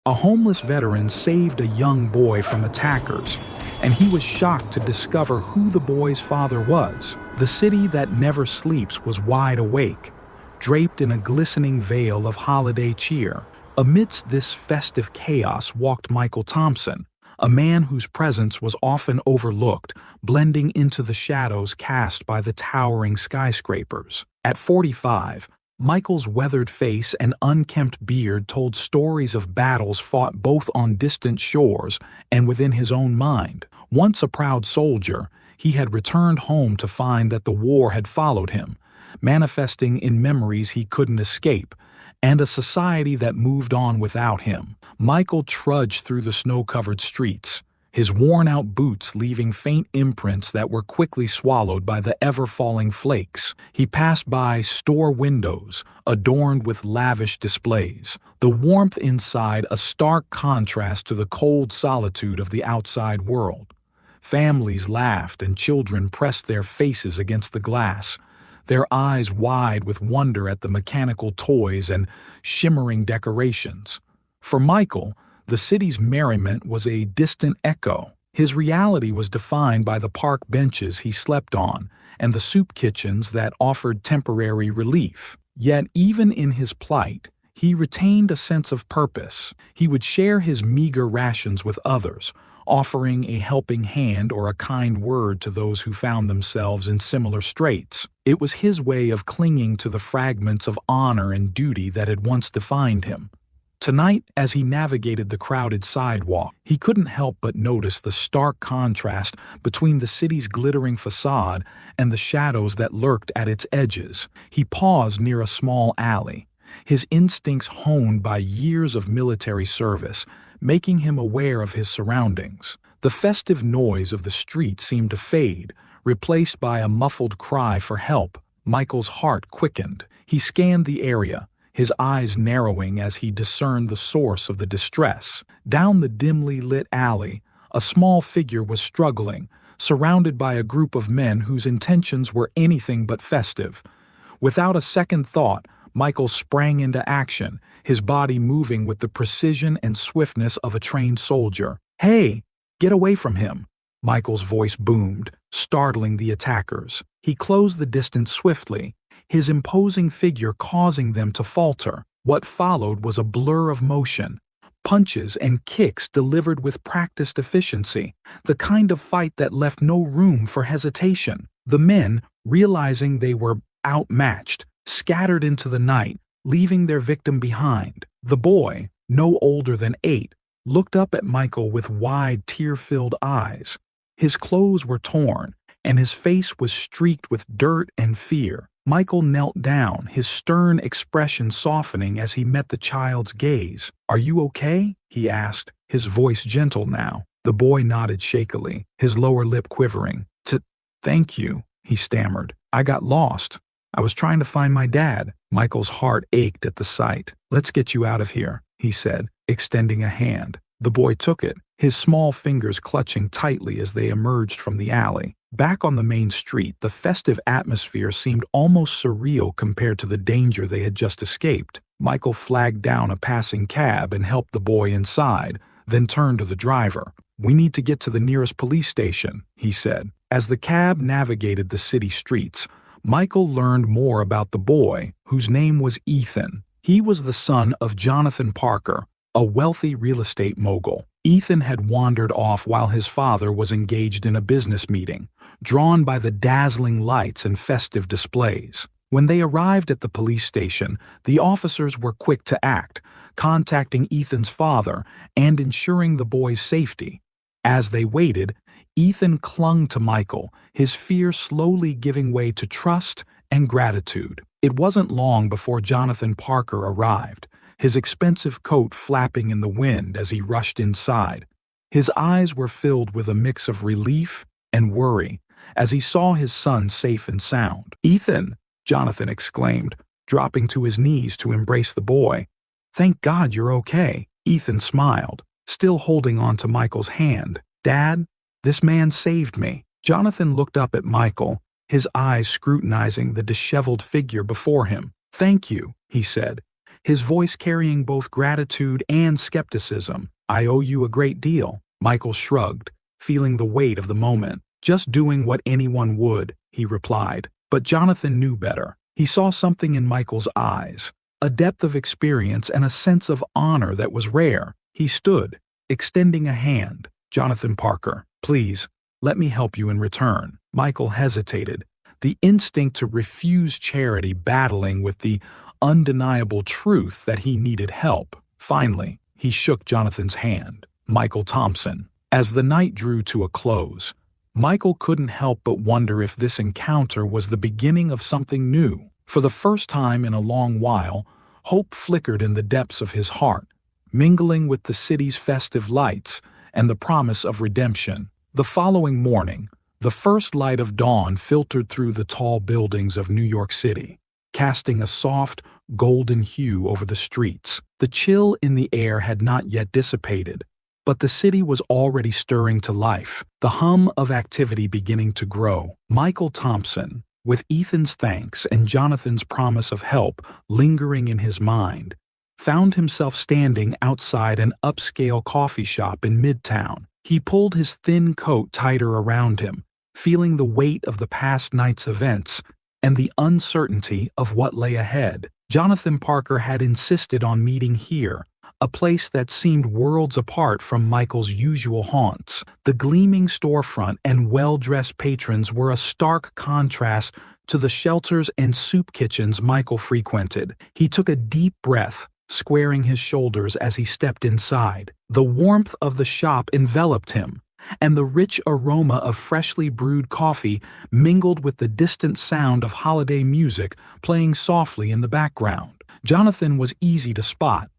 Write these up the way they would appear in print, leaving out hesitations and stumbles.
A homeless veteran saved a young boy from attackers, and he was shocked to discover who the boy's father was. The city that never sleeps was wide awake, draped in a glistening veil of holiday cheer. Amidst this festive chaos walked Michael Thompson, a man whose presence was often overlooked, blending into the shadows cast by the towering skyscrapers. At 45, Michael's weathered face and unkempt beard told stories of battles fought both on distant shores and within his own mind. Once a proud soldier, he had returned home to find that the war had followed him, manifesting in memories he couldn't escape, and a society that moved on without him. Michael trudged through the snow-covered streets, his worn-out boots leaving faint imprints that were quickly swallowed by the ever-falling flakes. He passed by store windows, adorned with lavish displays, the warmth inside a stark contrast to the cold solitude of the outside world. Families laughed and children pressed their faces against the glass, their eyes wide with wonder at the mechanical toys and shimmering decorations. For Michael, the city's merriment was a distant echo. His reality was defined by the park benches he slept on and the soup kitchens that offered temporary relief. Yet even in his plight, he retained a sense of purpose. He would share his meager rations with others, offering a helping hand or a kind word to those who found themselves in similar straits. It was his way of clinging to the fragments of honor and duty that had once defined him. Tonight, as he navigated the crowded sidewalk, he couldn't help but notice the stark contrast between the city's glittering facade and the shadows that lurked at its edges. He paused near a small alley, his instincts honed by years of military service, making him aware of his surroundings. The festive noise of the street seemed to fade, replaced by a muffled cry for help. Michael's heart quickened. He scanned the area, his eyes narrowing as he discerned the source of the distress. Down the dimly lit alley, a small figure was struggling, surrounded by a group of men whose intentions were anything but festive. Without a second thought, Michael sprang into action, his body moving with the precision and swiftness of a trained soldier. "Hey, get away from him!" Michael's voice boomed, startling the attackers. He closed the distance swiftly, his imposing figure causing them to falter. What followed was a blur of motion, punches and kicks delivered with practiced efficiency, the kind of fight that left no room for hesitation. The men, realizing they were outmatched, scattered into the night, leaving their victim behind. The boy, no older than 8, looked up at Michael with wide, tear-filled eyes. His clothes were torn, and his face was streaked with dirt and fear. Michael knelt down, his stern expression softening as he met the child's gaze. "Are you okay?" he asked, his voice gentle now. The boy nodded shakily, his lower lip quivering. Thank you," he stammered. "I got lost. I was trying to find my dad." Michael's heart ached at the sight. "Let's get you out of here," he said, extending a hand. The boy took it, his small fingers clutching tightly as they emerged from the alley. Back on the main street, the festive atmosphere seemed almost surreal compared to the danger they had just escaped. Michael flagged down a passing cab and helped the boy inside, then turned to the driver. "We need to get to the nearest police station," he said. As the cab navigated the city streets, Michael learned more about the boy, whose name was Ethan. He was the son of Jonathan Parker, a wealthy real estate mogul. Ethan had wandered off while his father was engaged in a business meeting, drawn by the dazzling lights and festive displays. When they arrived at the police station, the officers were quick to act, contacting Ethan's father and ensuring the boy's safety. As they waited, Ethan clung to Michael, his fear slowly giving way to trust and gratitude. It wasn't long before Jonathan Parker arrived, his expensive coat flapping in the wind as he rushed inside. His eyes were filled with a mix of relief and worry as he saw his son safe and sound. "Ethan!" Jonathan exclaimed, dropping to his knees to embrace the boy. "Thank God you're okay." Ethan smiled, still holding on to Michael's hand. "Dad, this man saved me." Jonathan looked up at Michael, his eyes scrutinizing the disheveled figure before him. "Thank you," he said, his voice carrying both gratitude and skepticism. "I owe you a great deal." Michael shrugged, feeling the weight of the moment. "Just doing what anyone would," he replied. But Jonathan knew better. He saw something in Michael's eyes, a depth of experience and a sense of honor that was rare. He stood, extending a hand. "Jonathan Parker, please, let me help you in return." Michael hesitated, the instinct to refuse charity battling with the undeniable truth that he needed help. Finally, he shook Jonathan's hand. "Michael Thompson." As the night drew to a close, Michael couldn't help but wonder if this encounter was the beginning of something new. For the first time in a long while, hope flickered in the depths of his heart, mingling with the city's festive lights and the promise of redemption. The following morning, the first light of dawn filtered through the tall buildings of New York City, casting a soft, golden hue over the streets. The chill in the air had not yet dissipated, but the city was already stirring to life, the hum of activity beginning to grow. Michael Thompson, with Ethan's thanks and Jonathan's promise of help lingering in his mind, found himself standing outside an upscale coffee shop in Midtown. He pulled his thin coat tighter around him, feeling the weight of the past night's events and the uncertainty of what lay ahead. Jonathan Parker had insisted on meeting here, a place that seemed worlds apart from Michael's usual haunts. The gleaming storefront and well-dressed patrons were a stark contrast to the shelters and soup kitchens Michael frequented. He took a deep breath, squaring his shoulders as he stepped inside. The warmth of the shop enveloped him, and the rich aroma of freshly brewed coffee mingled with the distant sound of holiday music playing softly in the background. Jonathan was easy to spot,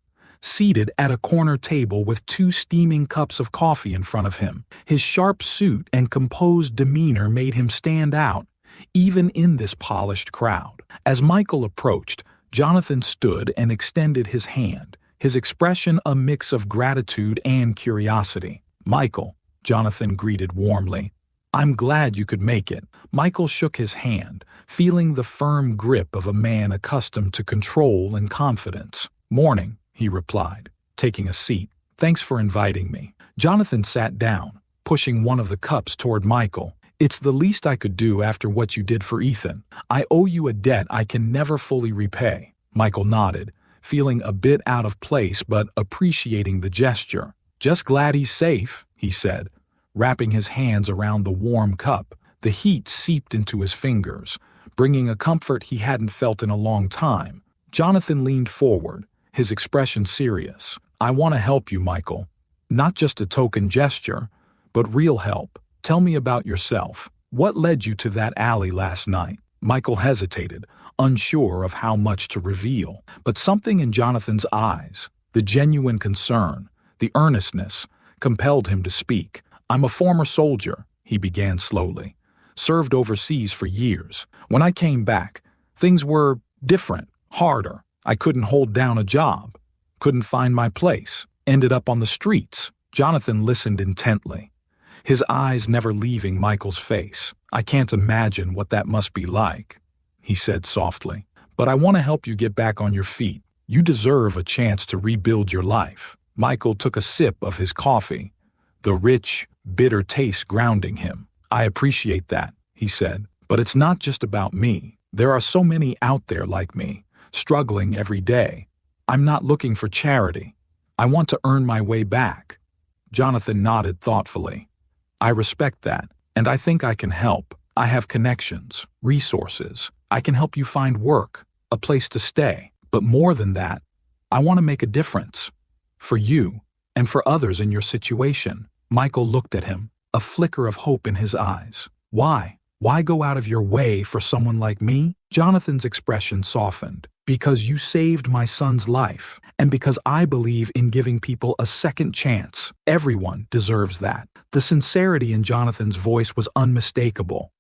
seated at a corner table with 2 steaming cups of coffee in front of him. His sharp suit and composed demeanor made him stand out, even in this polished crowd. As Michael approached, Jonathan stood and extended his hand, his expression a mix of gratitude and curiosity. "Michael," Jonathan greeted warmly. "I'm glad you could make it." Michael shook his hand, feeling the firm grip of a man accustomed to control and confidence. "Morning," he replied, taking a seat. "Thanks for inviting me." Jonathan sat down, pushing one of the cups toward Michael. "It's the least I could do after what you did for Ethan. I owe you a debt I can never fully repay." Michael nodded, feeling a bit out of place but appreciating the gesture. "Just glad he's safe," he said, wrapping his hands around the warm cup. The heat seeped into his fingers, bringing a comfort he hadn't felt in a long time. Jonathan leaned forward, his expression serious. "I want to help you, Michael. Not just a token gesture, but real help. Tell me about yourself. What led you to that alley last night?" Michael hesitated, unsure of how much to reveal. But something in Jonathan's eyes, the genuine concern, the earnestness, compelled him to speak. "I'm a former soldier," he began slowly. "Served overseas for years. When I came back, things were different, harder. I couldn't hold down a job, couldn't find my place, ended up on the streets." Jonathan listened intently, his eyes never leaving Michael's face. "I can't imagine what that must be like," he said softly. "But I want to help you get back on your feet. You deserve a chance to rebuild your life." Michael took a sip of his coffee, the rich, bitter taste grounding him. "I appreciate that," he said, "but it's not just about me. There are so many out there like me, struggling every day. I'm not looking for charity. I want to earn my way back." Jonathan nodded thoughtfully. "I respect that, and I think I can help. I have connections, resources. I can help you find work, a place to stay. But more than that, I want to make a difference. For you, and for others in your situation." Michael looked at him, a flicker of hope in his eyes. "Why? Why go out of your way for someone like me?" Jonathan's expression softened. "Because you saved my son's life, and because I believe in giving people a second chance. Everyone deserves that." The sincerity in Jonathan's voice was unmistakable.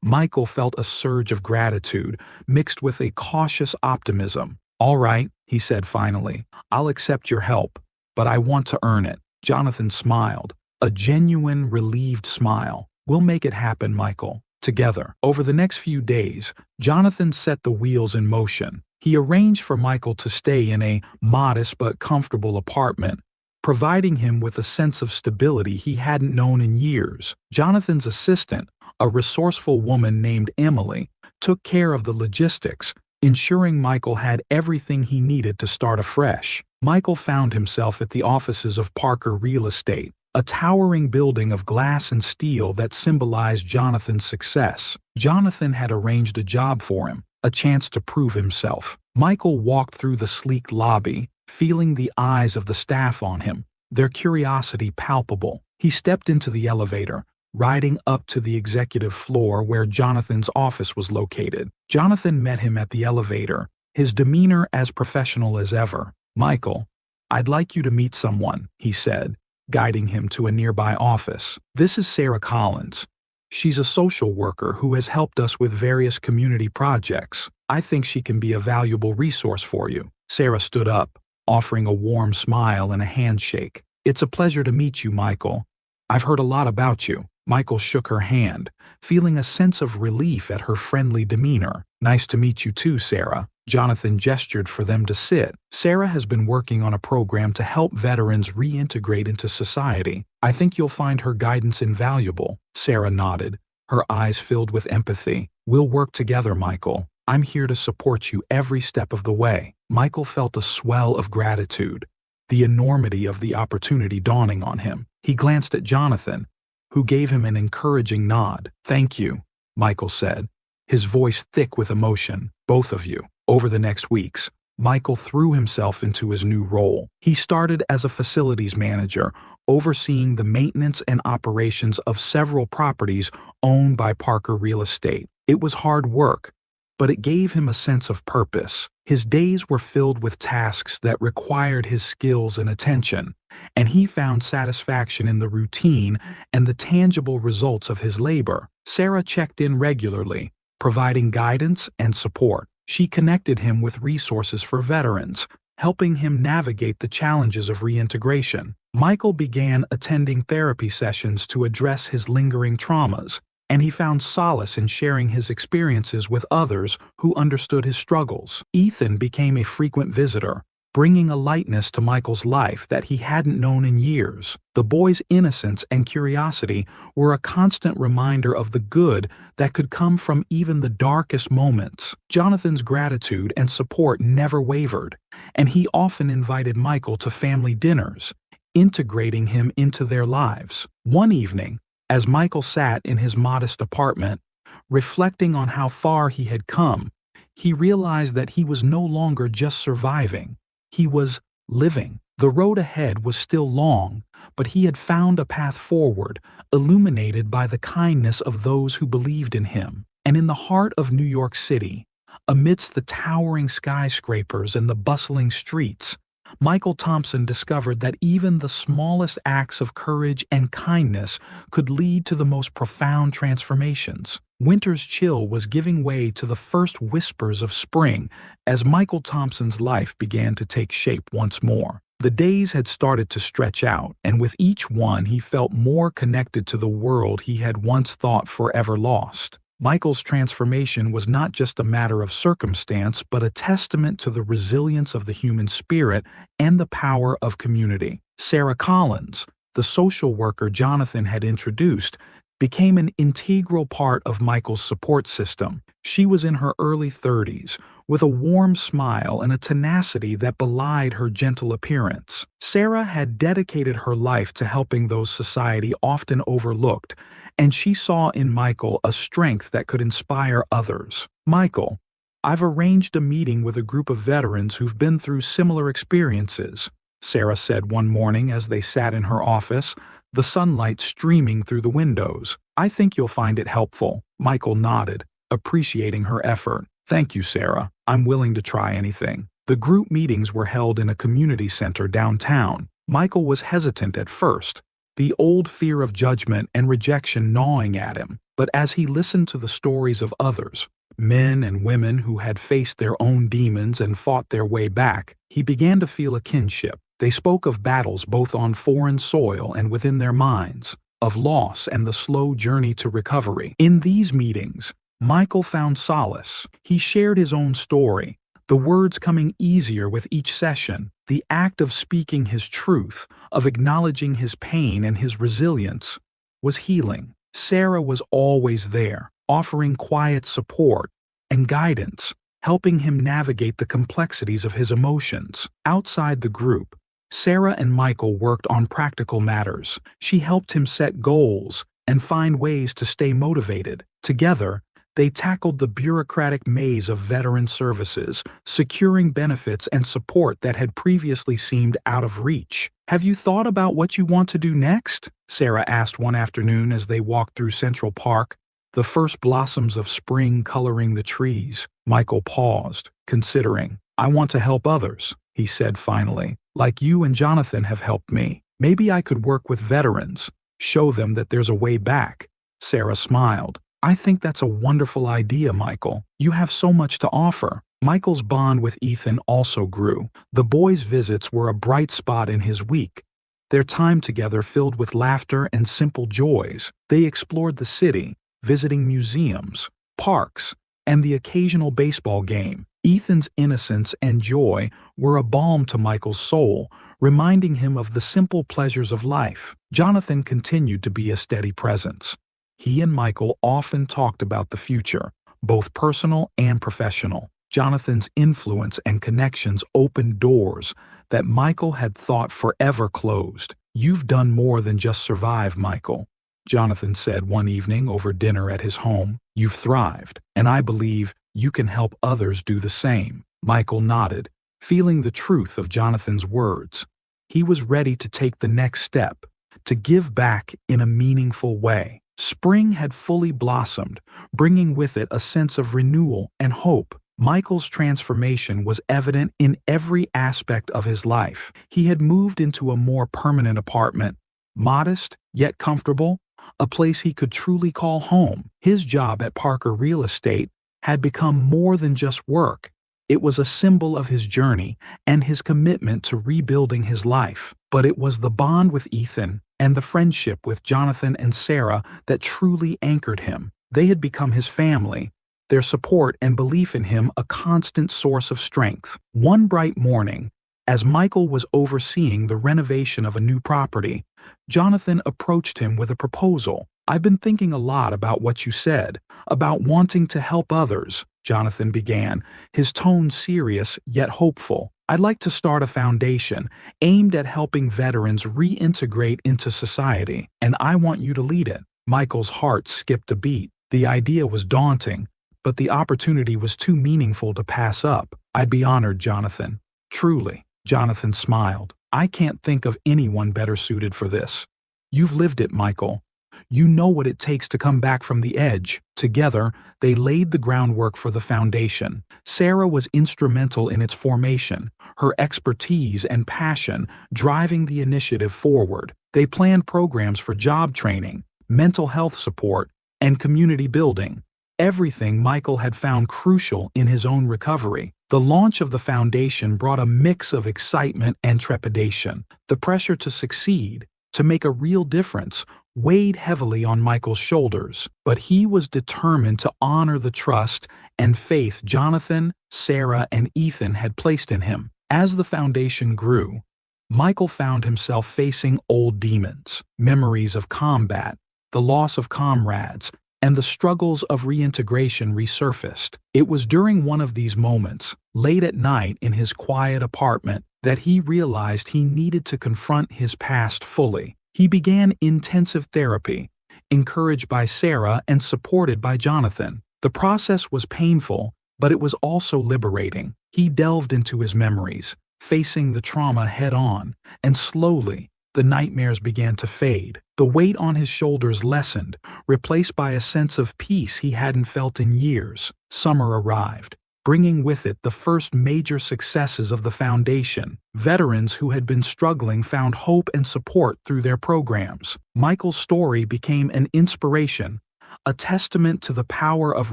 Michael felt a surge of gratitude mixed with a cautious optimism. "All right," he said finally, "I'll accept your help, but I want to earn it." Jonathan smiled, a genuine, relieved smile. "We'll make it happen, Michael, together." Over the next few days, Jonathan set the wheels in motion. He arranged for Michael to stay in a modest but comfortable apartment, providing him with a sense of stability he hadn't known in years. Jonathan's assistant, a resourceful woman named Emily, took care of the logistics, ensuring Michael had everything he needed to start afresh. Michael found himself at the offices of Parker Real Estate, a towering building of glass and steel that symbolized Jonathan's success. Jonathan had arranged a job for him, a chance to prove himself. Michael walked through the sleek lobby, feeling the eyes of the staff on him, their curiosity palpable. He stepped into the elevator, riding up to the executive floor where Jonathan's office was located. Jonathan met him at the elevator, his demeanor as professional as ever. "Michael, I'd like you to meet someone," he said, guiding him to a nearby office. "This is Sarah Collins. She's a social worker who has helped us with various community projects. I think she can be a valuable resource for you." Sarah stood up, offering a warm smile and a handshake. "It's a pleasure to meet you, Michael. I've heard a lot about you." Michael shook her hand, feeling a sense of relief at her friendly demeanor. "Nice to meet you too, Sarah." Jonathan gestured for them to sit. "Sarah has been working on a program to help veterans reintegrate into society. I think you'll find her guidance invaluable." Sarah nodded, her eyes filled with empathy. "We'll work together, Michael. I'm here to support you every step of the way." Michael felt a swell of gratitude, the enormity of the opportunity dawning on him. He glanced at Jonathan, who gave him an encouraging nod. "Thank you," Michael said, his voice thick with emotion. "Both of you." Over the next weeks, Michael threw himself into his new role. He started as a facilities manager, overseeing the maintenance and operations of several properties owned by Parker Real Estate. It was hard work, but it gave him a sense of purpose. His days were filled with tasks that required his skills and attention, and he found satisfaction in the routine and the tangible results of his labor. Sarah checked in regularly, providing guidance and support. She connected him with resources for veterans, helping him navigate the challenges of reintegration. Michael began attending therapy sessions to address his lingering traumas, and he found solace in sharing his experiences with others who understood his struggles. Ethan became a frequent visitor, bringing a lightness to Michael's life that he hadn't known in years. The boy's innocence and curiosity were a constant reminder of the good that could come from even the darkest moments. Jonathan's gratitude and support never wavered, and he often invited Michael to family dinners, integrating him into their lives. One evening, as Michael sat in his modest apartment, reflecting on how far he had come, he realized that he was no longer just surviving. He was living. The road ahead was still long, but he had found a path forward, illuminated by the kindness of those who believed in him. And in the heart of New York City, amidst the towering skyscrapers and the bustling streets, Michael Thompson discovered that even the smallest acts of courage and kindness could lead to the most profound transformations. Winter's chill was giving way to the first whispers of spring as Michael Thompson's life began to take shape once more. The days had started to stretch out, and with each one he felt more connected to the world he had once thought forever lost. Michael's transformation was not just a matter of circumstance, but a testament to the resilience of the human spirit and the power of community. Sarah Collins, the social worker Jonathan had introduced, became an integral part of Michael's support system. She was in her early 30s, with a warm smile and a tenacity that belied her gentle appearance. Sarah had dedicated her life to helping those society often overlooked, and she saw in Michael a strength that could inspire others. "Michael, I've arranged a meeting with a group of veterans who've been through similar experiences," Sarah said one morning as they sat in her office, the sunlight streaming through the windows. "I think you'll find it helpful." Michael nodded, appreciating her effort. "Thank you, Sarah. I'm willing to try anything." The group meetings were held in a community center downtown. Michael was hesitant at first, the old fear of judgment and rejection gnawing at him. But as he listened to the stories of others, men and women who had faced their own demons and fought their way back, he began to feel a kinship. They spoke of battles both on foreign soil and within their minds, of loss and the slow journey to recovery. In these meetings, Michael found solace. He shared his own story, the words coming easier with each session. The act of speaking his truth, of acknowledging his pain and his resilience, was healing. Sarah was always there, offering quiet support and guidance, helping him navigate the complexities of his emotions. Outside the group, Sarah and Michael worked on practical matters. She helped him set goals and find ways to stay motivated. Together, they tackled the bureaucratic maze of veteran services, securing benefits and support that had previously seemed out of reach. "Have you thought about what you want to do next?" Sarah asked one afternoon as they walked through Central Park, the first blossoms of spring coloring the trees. Michael paused, considering. "I want to help others," he said finally, "like you and Jonathan have helped me. Maybe I could work with veterans, show them that there's a way back." Sarah smiled. "I think that's a wonderful idea, Michael. You have so much to offer." Michael's bond with Ethan also grew. The boys' visits were a bright spot in his week, their time together filled with laughter and simple joys. They explored the city, visiting museums, parks, and the occasional baseball game. Ethan's innocence and joy were a balm to Michael's soul, reminding him of the simple pleasures of life. Jonathan continued to be a steady presence. He and Michael often talked about the future, both personal and professional. Jonathan's influence and connections opened doors that Michael had thought forever closed. "You've done more than just survive, Michael," Jonathan said one evening over dinner at his home. "You've thrived, and I believe you can help others do the same." Michael nodded, feeling the truth of Jonathan's words. He was ready to take the next step, to give back in a meaningful way. Spring had fully blossomed, bringing with it a sense of renewal and hope. Michael's transformation was evident in every aspect of his life. He had moved into a more permanent apartment, modest yet comfortable, a place he could truly call home. His job at Parker Real Estate had become more than just work. It was a symbol of his journey and his commitment to rebuilding his life. But it was the bond with Ethan and the friendship with Jonathan and Sarah that truly anchored him. They had become his family, their support and belief in him a constant source of strength. One bright morning, as Michael was overseeing the renovation of a new property, Jonathan approached him with a proposal. "I've been thinking a lot about what you said, about wanting to help others," Jonathan began, his tone serious yet hopeful. "I'd like to start a foundation aimed at helping veterans reintegrate into society, and I want you to lead it." Michael's heart skipped a beat. The idea was daunting, but the opportunity was too meaningful to pass up. "I'd be honored, Jonathan. Truly." Jonathan smiled. "I can't think of anyone better suited for this. You've lived it, Michael. You know what it takes to come back from the edge." Together, they laid the groundwork for the foundation. Sarah was instrumental in its formation, her expertise and passion driving the initiative forward. They planned programs for job training, mental health support, and community building, everything Michael had found crucial in his own recovery. The launch of the foundation brought a mix of excitement and trepidation. The pressure to succeed, to make a real difference, weighed heavily on Michael's shoulders, but he was determined to honor the trust and faith Jonathan, Sarah, and Ethan had placed in him. As the foundation grew, Michael found himself facing old demons, memories of combat, the loss of comrades, and the struggles of reintegration resurfaced. It was during one of these moments, late at night in his quiet apartment, that he realized he needed to confront his past fully. He began intensive therapy, encouraged by Sarah and supported by Jonathan. The process was painful, but it was also liberating. He delved into his memories, facing the trauma head-on, and slowly, the nightmares began to fade. The weight on his shoulders lessened, replaced by a sense of peace he hadn't felt in years. Summer arrived, bringing with it the first major successes of the foundation. Veterans who had been struggling found hope and support through their programs. Michael's story became an inspiration, a testament to the power of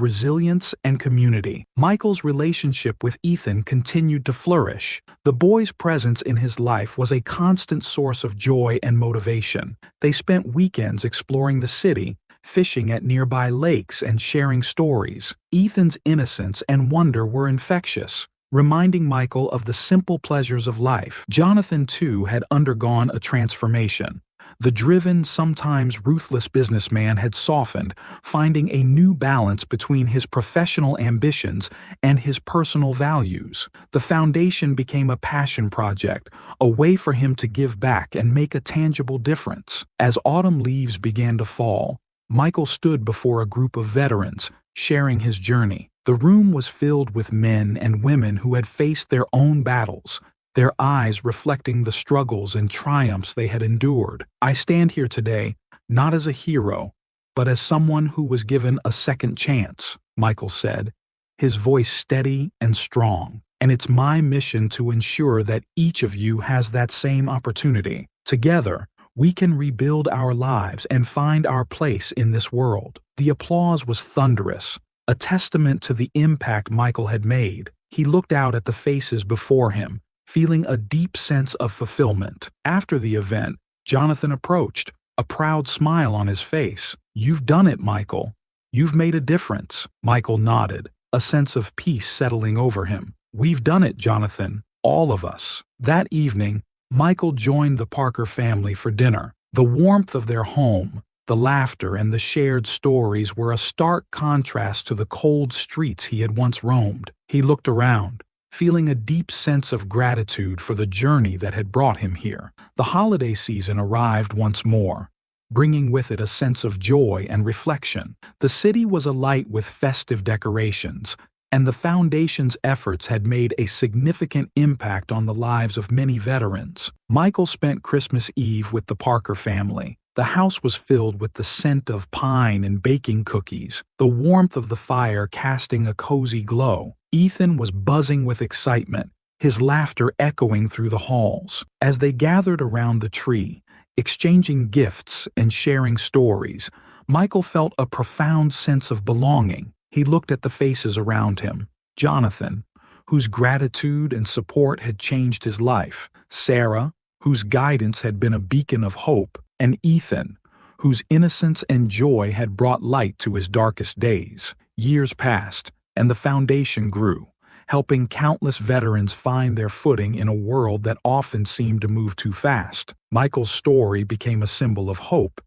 resilience and community. Michael's relationship with Ethan continued to flourish. The boy's presence in his life was a constant source of joy and motivation. They spent weekends exploring the city, fishing at nearby lakes and sharing stories. Ethan's innocence and wonder were infectious, reminding Michael of the simple pleasures of life. Jonathan, too, had undergone a transformation. The driven, sometimes ruthless businessman had softened, finding a new balance between his professional ambitions and his personal values. The foundation became a passion project, a way for him to give back and make a tangible difference. As autumn leaves began to fall, Michael stood before a group of veterans, sharing his journey. The room was filled with men and women who had faced their own battles, their eyes reflecting the struggles and triumphs they had endured. "I stand here today, not as a hero, but as someone who was given a second chance," Michael said, his voice steady and strong. "And it's my mission to ensure that each of you has that same opportunity. Together, we can rebuild our lives and find our place in this world." The applause was thunderous, a testament to the impact Michael had made. He looked out at the faces before him, feeling a deep sense of fulfillment. After the event, Jonathan approached, a proud smile on his face. "You've done it, Michael. You've made a difference." Michael nodded, a sense of peace settling over him. "We've done it, Jonathan, all of us." That evening, Michael joined the Parker family for dinner. The warmth of their home, the laughter and the shared stories were a stark contrast to the cold streets he had once roamed. He looked around, feeling a deep sense of gratitude for the journey that had brought him here. The holiday season arrived once more, bringing with it a sense of joy and reflection. The city was alight with festive decorations, and the Foundation's efforts had made a significant impact on the lives of many veterans. Michael spent Christmas Eve with the Parker family. The house was filled with the scent of pine and baking cookies, the warmth of the fire casting a cozy glow. Ethan was buzzing with excitement, his laughter echoing through the halls. As they gathered around the tree, exchanging gifts and sharing stories, Michael felt a profound sense of belonging. He looked at the faces around him. Jonathan, whose gratitude and support had changed his life. Sarah, whose guidance had been a beacon of hope. And Ethan, whose innocence and joy had brought light to his darkest days. Years passed, and the Foundation grew, helping countless veterans find their footing in a world that often seemed to move too fast. Michael's story became a symbol of hope,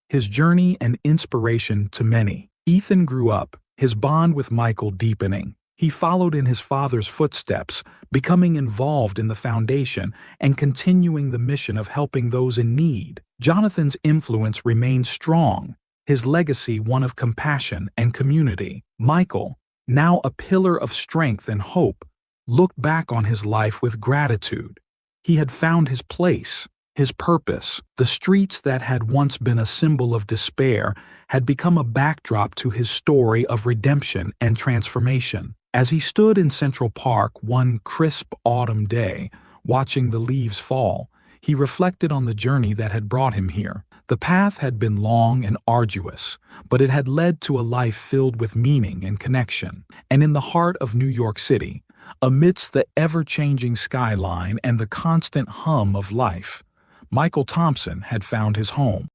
his journey an inspiration to many. Ethan grew up, his bond with Michael deepening. He followed in his father's footsteps, becoming involved in the Foundation and continuing the mission of helping those in need. Jonathan's influence remained strong, his legacy one of compassion and community. Michael, now a pillar of strength and hope, looked back on his life with gratitude. He had found his place, his purpose. The streets that had once been a symbol of despair had become a backdrop to his story of redemption and transformation. As he stood in Central Park one crisp autumn day, watching the leaves fall, he reflected on the journey that had brought him here. The path had been long and arduous, but it had led to a life filled with meaning and connection. And in the heart of New York City, amidst the ever-changing skyline and the constant hum of life, Michael Thompson had found his home.